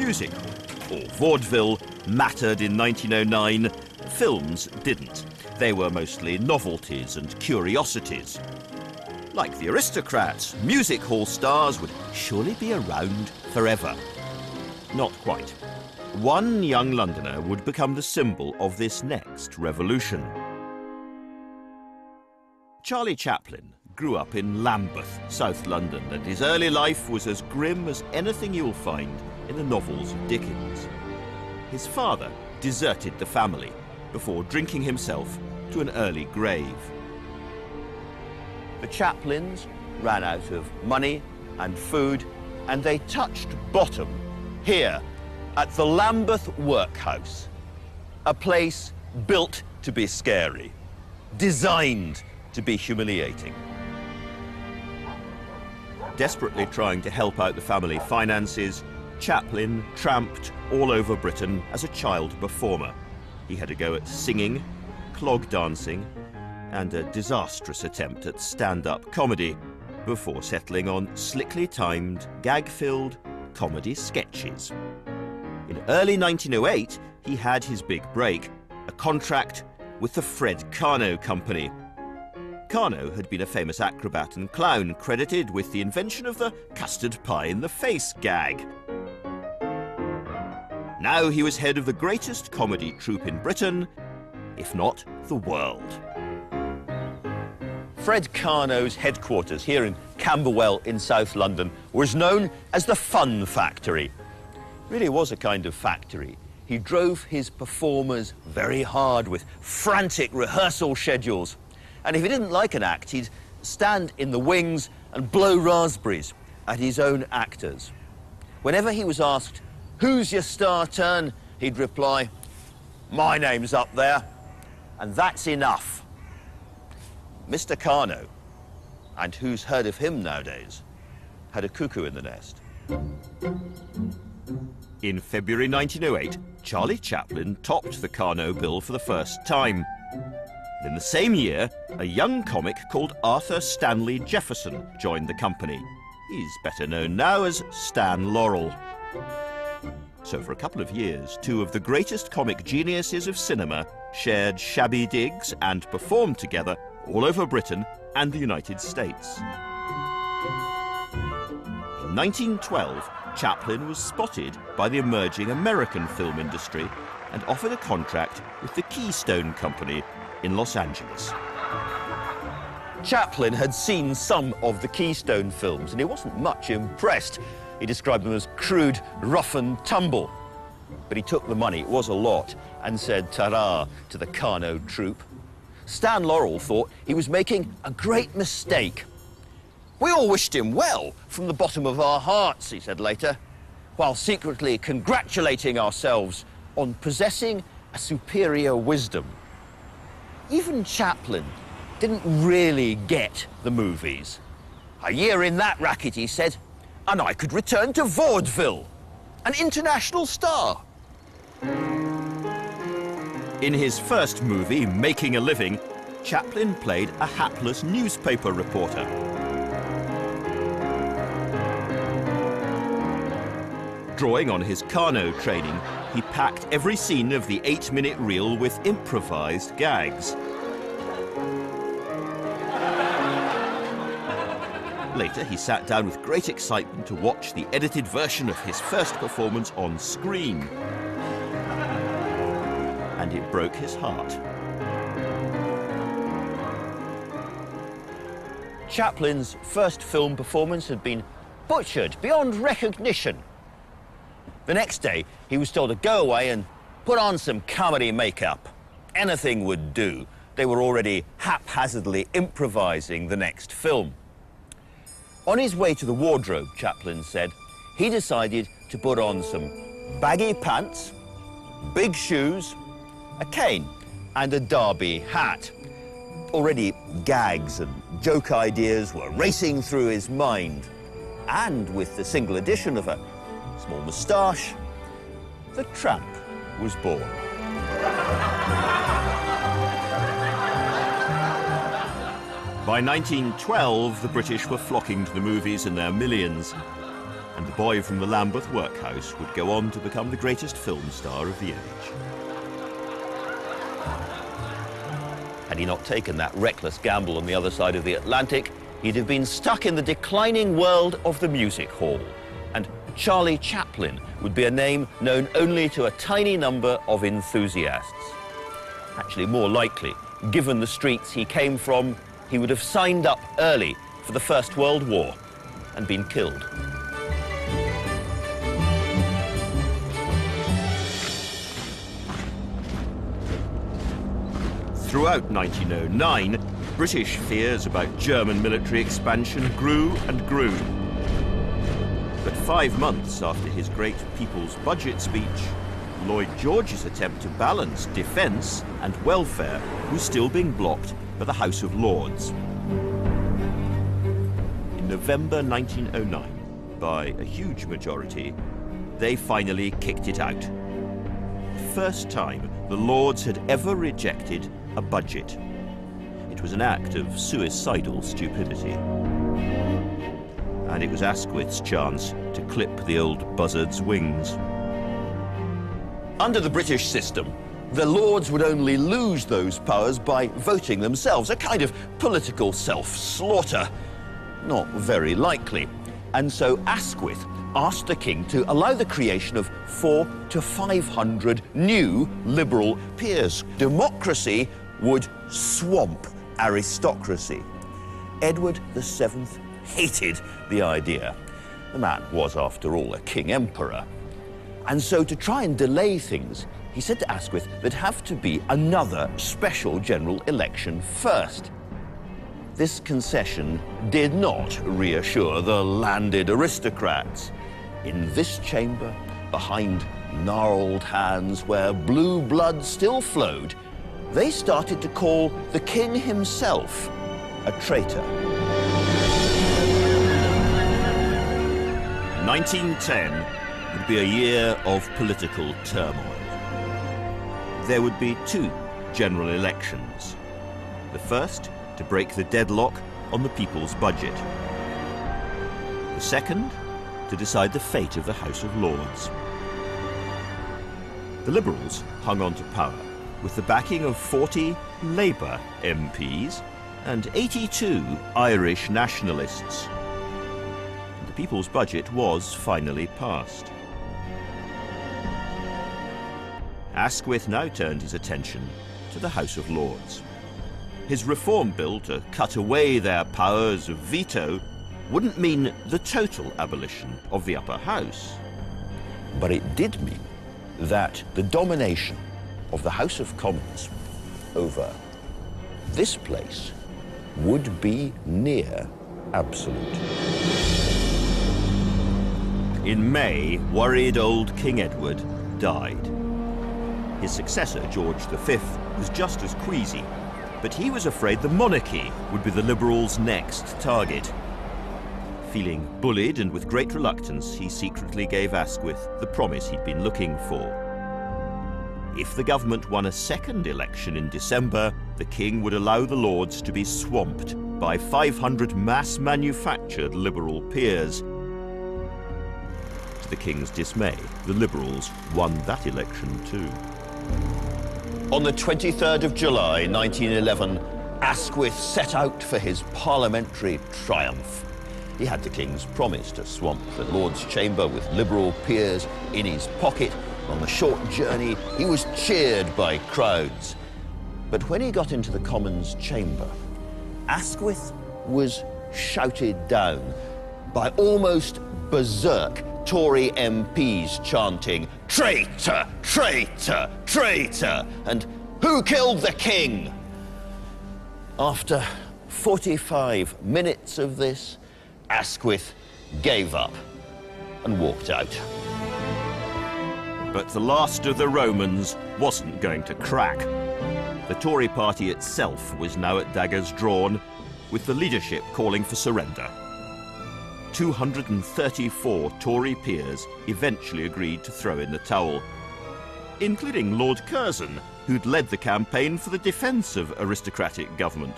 music, or vaudeville, mattered in 1909, films didn't. They were mostly novelties and curiosities. Like the aristocrats, music hall stars would surely be around forever. Not quite. One young Londoner would become the symbol of this next revolution. Charlie Chaplin grew up in Lambeth, South London, and his early life was as grim as anything you'll find in the novels of Dickens. His father deserted the family before drinking himself to an early grave. The Chaplins ran out of money and food, and they touched bottom here at the Lambeth Workhouse, a place built to be scary, designed to be humiliating. Desperately trying to help out the family finances, Chaplin tramped all over Britain as a child performer. He had a go at singing, clog dancing, and a disastrous attempt at stand-up comedy before settling on slickly timed, gag-filled comedy sketches. In early 1908, he had his big break, a contract with the Fred Karno Company. Karno had been a famous acrobat and clown, credited with the invention of the custard pie in the face gag. Now he was head of the greatest comedy troupe in Britain, if not the world. Fred Karno's headquarters here in Camberwell in South London was known as the Fun Factory. It really was a kind of factory. He drove his performers very hard with frantic rehearsal schedules. And if he didn't like an act, he'd stand in the wings and blow raspberries at his own actors. Whenever he was asked, "Who's your star turn?" he'd reply, "My name's up there, and that's enough." Mr. Karno, and who's heard of him nowadays, had a cuckoo in the nest. In February 1908, Charlie Chaplin topped the Karno bill for the first time. In the same year, a young comic called Arthur Stanley Jefferson joined the company. He's better known now as Stan Laurel. So for a couple of years, two of the greatest comic geniuses of cinema shared shabby digs and performed together all over Britain and the United States. In 1912, Chaplin was spotted by the emerging American film industry and offered a contract with the Keystone Company in Los Angeles. Chaplin had seen some of the Keystone films and he wasn't much impressed. He described them as crude, rough and tumble. But he took the money, it was a lot, and said ta-ra to the Karno troupe. Stan Laurel thought he was making a great mistake. "We all wished him well from the bottom of our hearts," he said later, while secretly congratulating ourselves on possessing a superior wisdom. Even Chaplin didn't really get the movies. "A year in that racket," he said, "and I could return to vaudeville, an international star." In his first movie, Making a Living, Chaplin played a hapless newspaper reporter. Drawing on his Karno training, he packed every scene of the 8-minute reel with improvised gags. Later, he sat down with great excitement to watch the edited version of his first performance on screen. And it broke his heart. Chaplin's first film performance had been butchered beyond recognition. The next day, he was told to go away and put on some comedy makeup. Anything would do. They were already haphazardly improvising the next film. On his way to the wardrobe, Chaplin said, he decided to put on some baggy pants, big shoes, a cane, and a derby hat. Already gags and joke ideas were racing through his mind. And with the single addition of a small moustache, the tramp was born. By 1912, the British were flocking to the movies in their millions. and the boy from the Lambeth workhouse would go on to become the greatest film star of the age. Had he not taken that reckless gamble on the other side of the Atlantic, he'd have been stuck in the declining world of the music hall. And Charlie Chaplin would be a name known only to a tiny number of enthusiasts. Actually, more likely, given the streets he came from, he would have signed up early for the First World War and been killed. Throughout 1909, British fears about German military expansion grew and grew. But 5 months after his great People's Budget speech, Lloyd George's attempt to balance defence and welfare was still being blocked by the House of Lords. In November 1909, by a huge majority, they finally kicked it out. The first time the Lords had ever rejected a budget. It was an act of suicidal stupidity. And it was Asquith's chance to clip the old buzzard's wings. Under the British system, the Lords would only lose those powers by voting themselves, a kind of political self-slaughter. Not very likely. And so Asquith asked the king to allow the creation of 400 to 500 new Liberal peers. Democracy would swamp aristocracy. Edward VII hated the idea. The man was, after all, a king-emperor. And so to try and delay things, he said to Asquith there'd have to be another special general election first. This concession did not reassure the landed aristocrats. In this chamber, behind gnarled hands where blue blood still flowed, they started to call the king himself a traitor. 1910 would be a year of political turmoil. There would be 2 general elections. The first to break the deadlock on the People's Budget. The second to decide the fate of the House of Lords. The Liberals hung on to power with the backing of 40 Labour MPs and 82 Irish nationalists. The People's Budget was finally passed. Asquith now turned his attention to the House of Lords. His reform bill to cut away their powers of veto wouldn't mean the total abolition of the upper house. But it did mean that the domination of the House of Commons over this place would be near absolute. In May, worried old King Edward died. His successor, George V, was just as queasy, but he was afraid the monarchy would be the Liberals' next target. Feeling bullied and with great reluctance, he secretly gave Asquith the promise he'd been looking for. If the government won a second election in December, the king would allow the Lords to be swamped by 500 mass-manufactured Liberal peers. To the king's dismay, the Liberals won that election too. On the 23rd of July, 1911, Asquith set out for his parliamentary triumph. He had the king's promise to swamp the Lord's chamber with Liberal peers in his pocket. On the short journey, he was cheered by crowds. But when he got into the Commons chamber, Asquith was shouted down by almost berserk Tory MPs chanting, "Traitor! Traitor! Traitor!" and "Who killed the king?" After 45 minutes of this, Asquith gave up and walked out. But the last of the Romans wasn't going to crack. The Tory party itself was now at daggers drawn, with the leadership calling for surrender. 234 Tory peers eventually agreed to throw in the towel, including Lord Curzon, who'd led the campaign for the defence of aristocratic government.